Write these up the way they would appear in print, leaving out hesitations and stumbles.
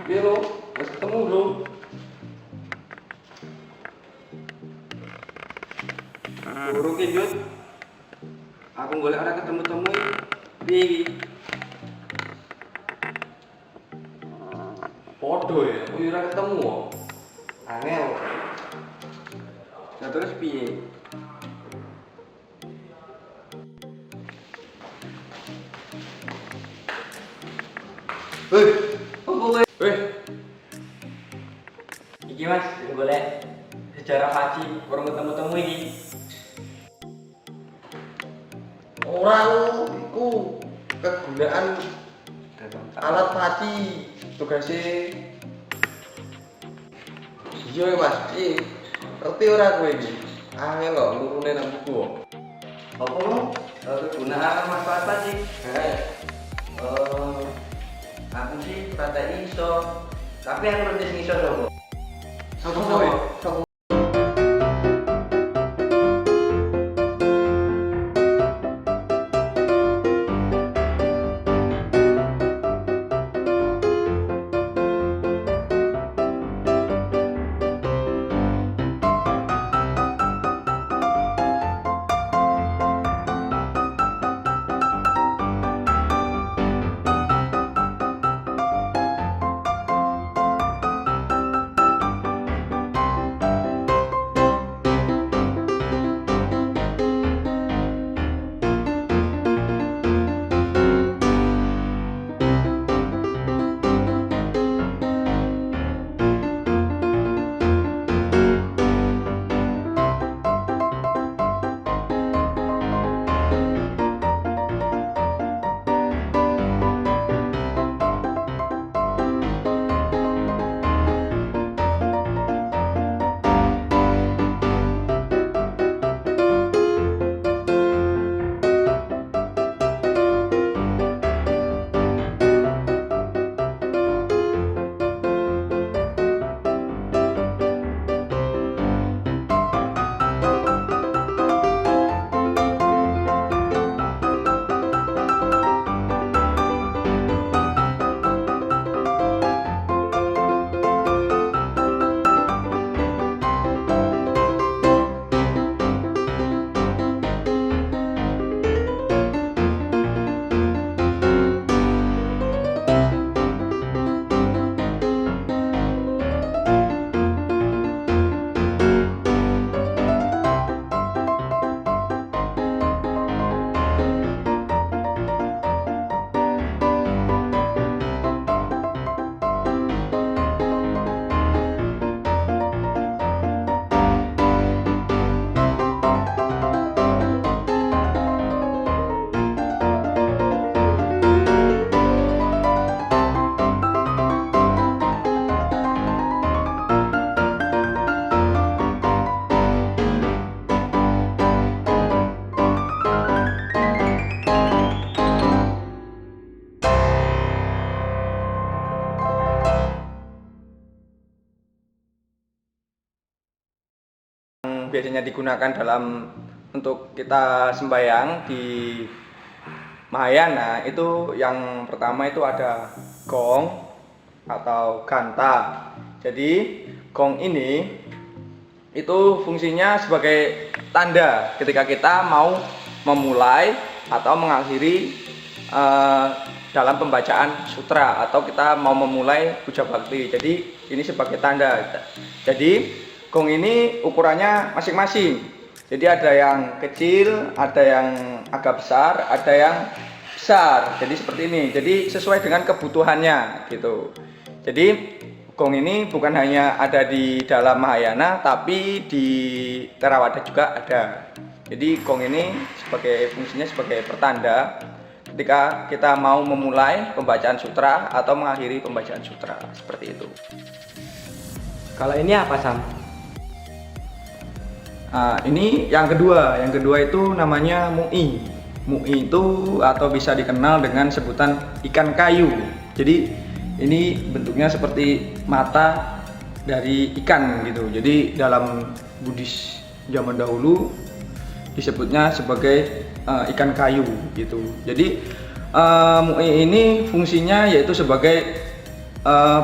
Iya lo, harus ketemu bro. Burung kinjut. Aku golek ora ketemu-temu piye iki? Podo ya, aku ora ketemu kok. Angel. Nah terus piye? Hei, apa kowe? Weh. Iki Mas, golek sejarah Paci, kurang ketemu-temu iki. Ora lu, iku kegunaan alat paci tugasnya. Iya Mas, ngerti ora kowe iki? Angel lho nurune nang buku kok. Apa lo? Kegunaan manfaat Paci? Aku sih kata iso, tapi aku ngerti sing iso dong. Sopo kowe? Sopo? Biasanya digunakan dalam untuk kita sembahyang di Mahayana itu yang pertama itu ada gong atau ganta. Jadi gong ini itu fungsinya sebagai tanda ketika kita mau memulai atau mengakhiri dalam pembacaan sutra atau kita mau memulai puja bakti. Jadi ini sebagai tanda. Jadi gong ini ukurannya masing-masing. Jadi ada yang kecil, ada yang agak besar, ada yang besar. Jadi seperti ini. Jadi sesuai dengan kebutuhannya gitu. Jadi gong ini bukan hanya ada di dalam Mahayana, tapi di Theravada juga ada. Jadi gong ini sebagai fungsinya sebagai pertanda ketika kita mau memulai pembacaan sutra atau mengakhiri pembacaan sutra, seperti itu. Kalau ini apa Sam? Nah, ini yang kedua itu namanya mu'i. Mu'i itu atau bisa dikenal dengan sebutan ikan kayu. Jadi ini bentuknya seperti mata dari ikan gitu. Jadi dalam Buddhis zaman dahulu disebutnya sebagai ikan kayu gitu. Jadi mu'i ini fungsinya yaitu sebagai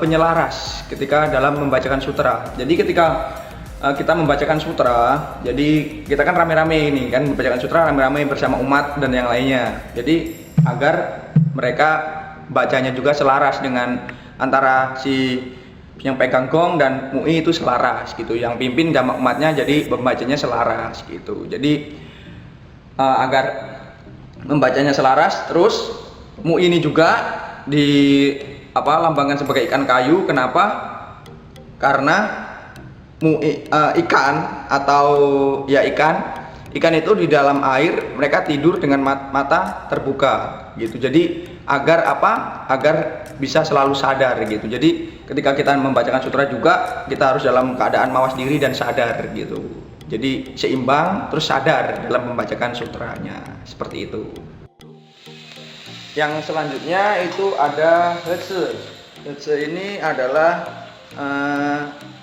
penyelaras ketika dalam membacakan sutra. Jadi ketika kita membacakan sutra, jadi kita kan rame-rame ini kan membacakan sutra rame-rame bersama umat dan yang lainnya. Jadi agar mereka bacanya juga selaras dengan antara si yang pegang gong dan MUI itu selaras gitu. Yang pimpin sama umatnya jadi pembacanya selaras gitu. Jadi agar membacanya selaras, terus MUI ini juga lambangkan sebagai ikan kayu. Kenapa? Karena ikan atau ya ikan itu di dalam air mereka tidur dengan mata terbuka gitu. Jadi agar bisa selalu sadar gitu. Jadi ketika kita membacakan sutra juga kita harus dalam keadaan mawas diri dan sadar gitu. Jadi seimbang terus sadar dalam membacakan sutranya, seperti itu. Yang selanjutnya itu ada hece. Hece ini adalah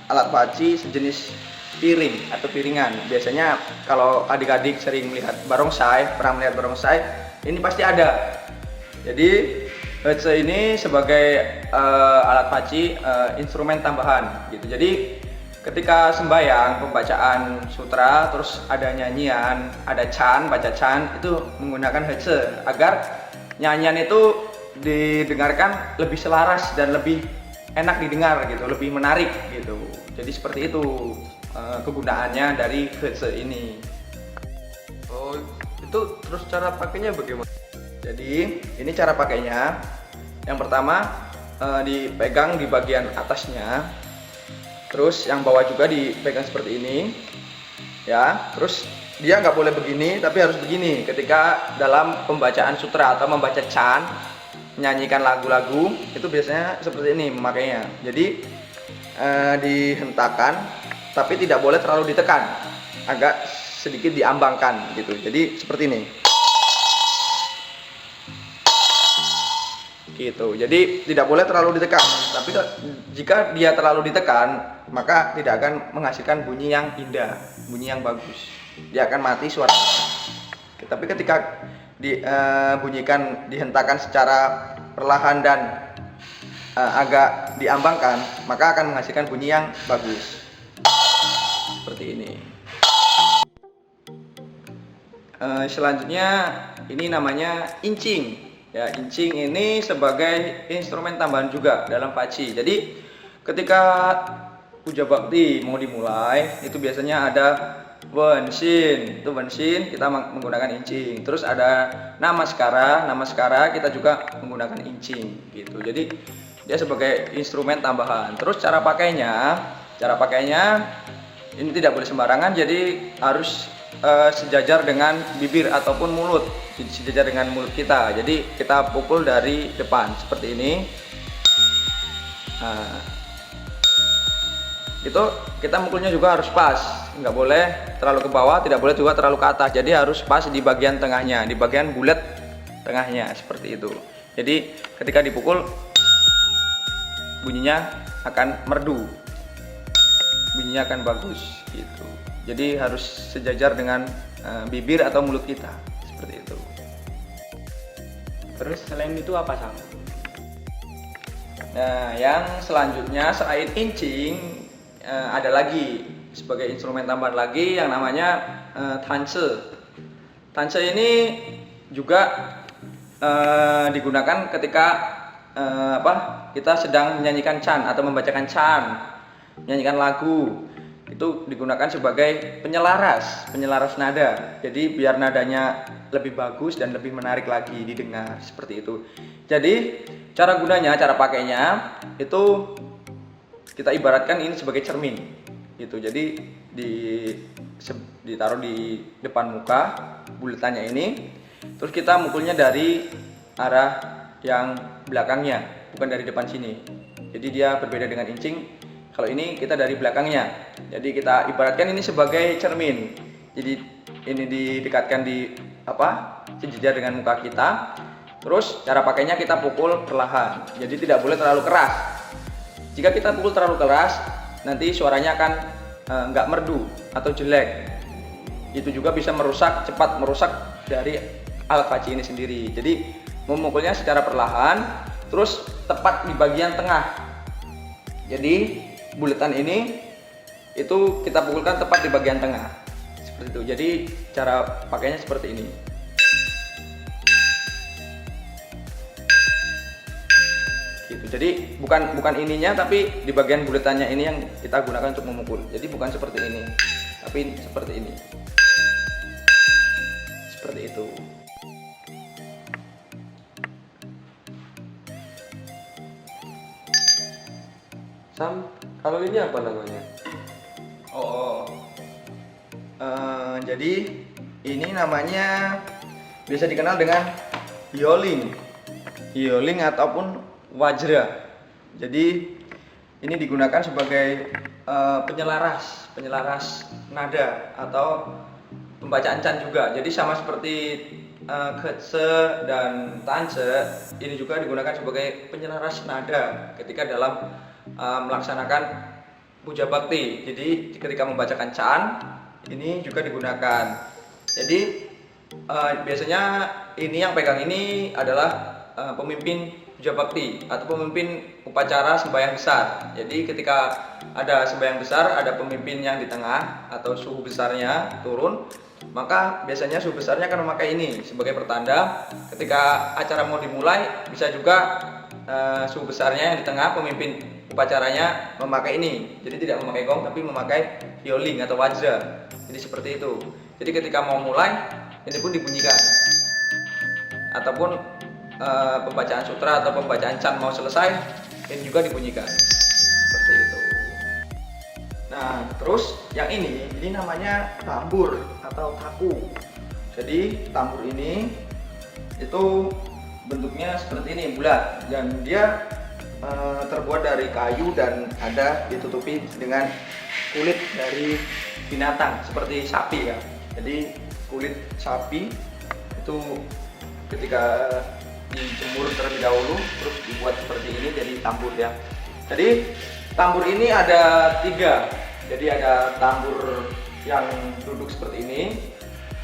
alat paci sejenis piring atau piringan. Biasanya kalau adik-adik sering melihat pernah melihat barongsai, ini pasti ada. Jadi hece ini sebagai alat paci instrumen tambahan gitu. Jadi ketika sembahyang pembacaan sutra terus ada nyanyian, ada baca chan itu menggunakan hece agar nyanyian itu didengarkan lebih selaras dan lebih enak didengar gitu, lebih menarik gitu. Jadi seperti itu kegunaannya dari hece ini. Oh, itu terus cara pakainya bagaimana? Jadi ini cara pakainya. Yang pertama dipegang di bagian atasnya, terus yang bawah juga dipegang seperti ini, ya. Terus dia nggak boleh begini, tapi harus begini ketika dalam pembacaan sutra atau membaca chan, menyanyikan lagu-lagu itu biasanya seperti ini memakainya. Jadi dihentakkan, tapi tidak boleh terlalu ditekan, agak sedikit diambangkan gitu. Jadi seperti ini. Gitu. Jadi tidak boleh terlalu ditekan. Tapi jika dia terlalu ditekan, maka tidak akan menghasilkan bunyi yang indah, bunyi yang bagus. Dia akan mati suara. Tapi ketika dibunyikan, dihentakkan secara perlahan dan agak diambangkan, maka akan menghasilkan bunyi yang bagus. Seperti ini. Selanjutnya ini namanya incing. Ya, incing ini sebagai instrumen tambahan juga dalam paci. Jadi ketika puja bakti mau dimulai, itu biasanya ada wenshin. Itu wenshin kita menggunakan incing. Terus ada namaskara kita juga menggunakan incing gitu. Jadi dia sebagai instrumen tambahan. Terus cara pakainya ini tidak boleh sembarangan, jadi harus sejajar dengan bibir ataupun mulut, sejajar dengan mulut kita. Jadi kita pukul dari depan seperti ini. Nah, itu kita mukulnya juga harus pas, nggak boleh terlalu ke bawah, tidak boleh juga terlalu ke atas. Jadi harus pas di bagian tengahnya, di bagian bulat tengahnya seperti itu. Jadi ketika dipukul bunyinya akan merdu, bunyinya akan bagus gitu. Jadi harus sejajar dengan bibir atau mulut kita seperti itu. Terus selain itu apa Sam? Nah, yang selanjutnya selain incing ada lagi sebagai instrumen tambahan lagi yang namanya tanse. Tanse ini juga digunakan ketika kita sedang menyanyikan chan atau membacakan chan, menyanyikan lagu. Itu digunakan sebagai penyelaras nada. Jadi biar nadanya lebih bagus dan lebih menarik lagi didengar seperti itu. Jadi cara pakainya itu kita ibaratkan ini sebagai cermin gitu. Jadi ditaruh di depan muka bulatannya ini, terus kita mukulnya dari arah yang belakangnya, bukan dari depan sini. Jadi dia berbeda dengan incing. Kalau ini kita dari belakangnya. Jadi kita ibaratkan ini sebagai cermin. Jadi ini didekatkan sejajar dengan muka kita. Terus cara pakainya kita pukul perlahan. Jadi tidak boleh terlalu keras. Jika kita pukul terlalu keras, nanti suaranya akan nggak merdu atau jelek. Itu juga bisa cepat merusak dari alat paci ini sendiri. Jadi memukulnya secara perlahan terus tepat di bagian tengah. Jadi buletan ini itu kita pukulkan tepat di bagian tengah seperti itu. Jadi cara pakainya seperti ini. Gitu. Jadi bukan ininya, tapi di bagian buletannya ini yang kita gunakan untuk memukul. Jadi bukan seperti ini, tapi seperti ini. Seperti itu. Sam, kalau ini apa namanya? Jadi ini namanya biasa dikenal dengan hioling ataupun wajra. Jadi ini digunakan sebagai penyelaras nada atau pembacaan can juga. Jadi sama seperti ketse dan tanse, ini juga digunakan sebagai penyelaras nada ketika dalam melaksanakan puja bakti. Jadi ketika membacakan can, ini juga digunakan. Jadi biasanya ini yang pegang ini adalah pemimpin puja bakti atau pemimpin upacara sembahyang besar. Jadi ketika ada sembahyang besar, ada pemimpin yang di tengah atau suhu besarnya turun, maka biasanya suhu besarnya akan memakai ini sebagai pertanda. Ketika acara mau dimulai, bisa juga suhu besarnya yang di tengah, pemimpin upacaranya memakai ini. Jadi tidak memakai gong, tapi memakai hioling atau wajra. Jadi seperti itu. Jadi ketika mau mulai, ini pun dibunyikan. Ataupun pembacaan sutra atau pembacaan can mau selesai, ini juga dibunyikan. Seperti itu. Nah, terus yang ini namanya tambur atau taku. Jadi tambur ini itu bentuknya seperti ini, bulat, dan dia terbuat dari kayu dan ada ditutupi dengan kulit dari binatang seperti sapi ya. Jadi kulit sapi itu ketika dijemur terlebih dahulu terus dibuat seperti ini jadi tambur ya. Jadi tambur ini ada 3. Jadi ada tambur yang duduk seperti ini,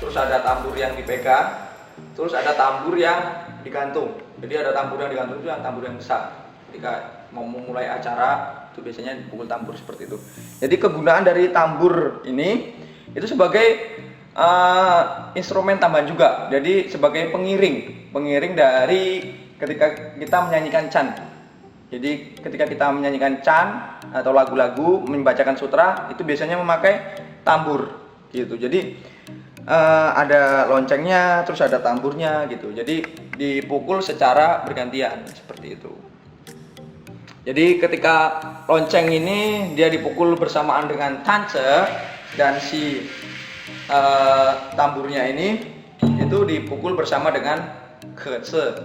terus ada tambur yang dipegang, terus ada tambur yang digantung. Jadi ada tambur yang digantung itu yang tambur yang besar. Ketika mau memulai acara itu biasanya dipukul tambur seperti itu. Jadi kegunaan dari tambur ini itu sebagai instrumen tambahan juga. Jadi sebagai pengiring dari ketika kita menyanyikan can. Jadi ketika kita menyanyikan can atau lagu-lagu, membacakan sutra, itu biasanya memakai tambur gitu. Jadi ada loncengnya, terus ada tamburnya gitu. Jadi dipukul secara bergantian seperti itu. Jadi ketika lonceng ini dia dipukul bersamaan dengan tanse, dan si tamburnya ini itu dipukul bersama dengan ketse.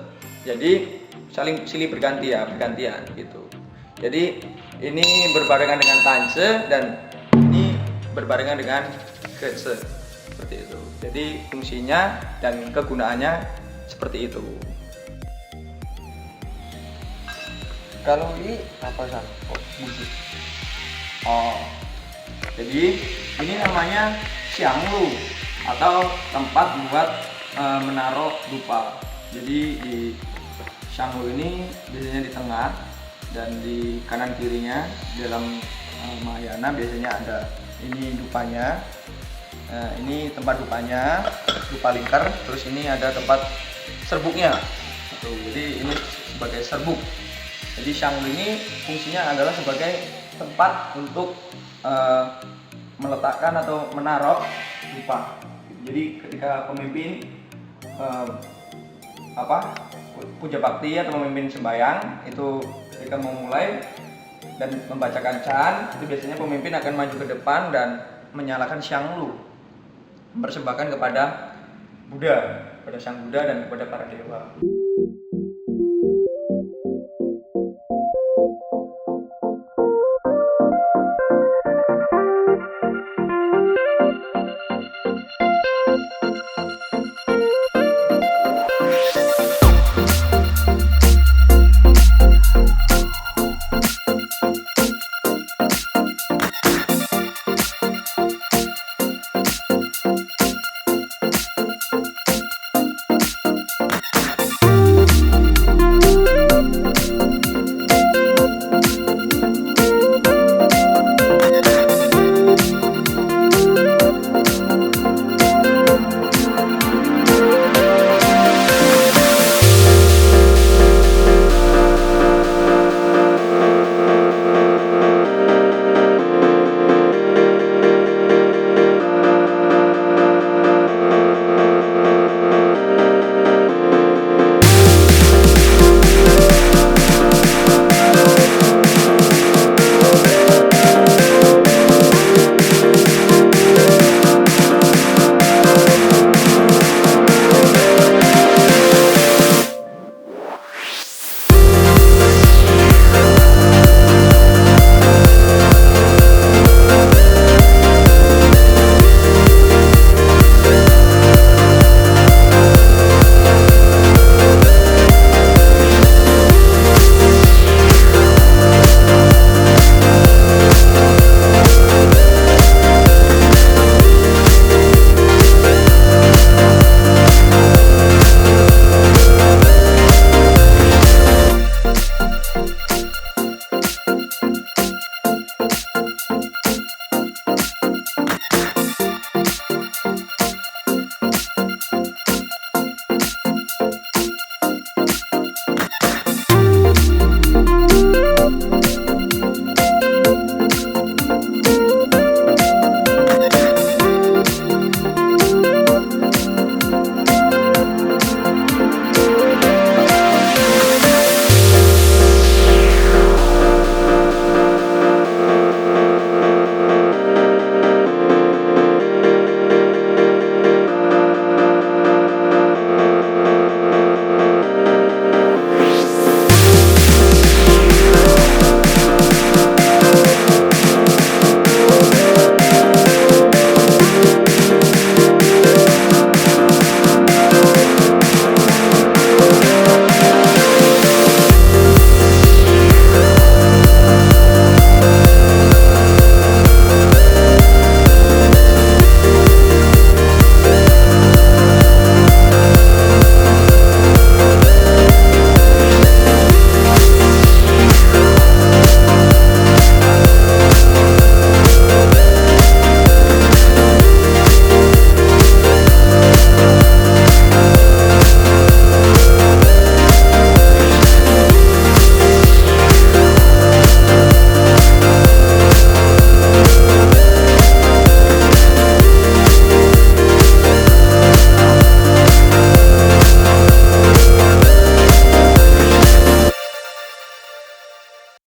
Jadi saling silih bergantian gitu. Jadi ini berbarengan dengan tanse dan ini berbarengan dengan ketse seperti itu. Jadi fungsinya dan kegunaannya seperti itu. Kalau ini apa Sam? Musik. Jadi ini namanya xianglu atau tempat buat menaruh dupa. Jadi di xianglu ini biasanya di tengah dan di kanan kirinya dalam Mahayana biasanya ada ini dupanya. Ini tempat dupanya, dupa lingkar. Terus ini ada tempat serbuknya. Jadi ini sebagai serbuk. Jadi xianglu ini fungsinya adalah sebagai tempat untuk meletakkan atau menaruh dupa. Jadi ketika pemimpin puja bakti atau memimpin sembahyang itu ketika memulai dan membacakan can, itu biasanya pemimpin akan maju ke depan dan menyalakan xianglu, mempersembahkan kepada Buddha, kepada Sang Buddha dan kepada para dewa.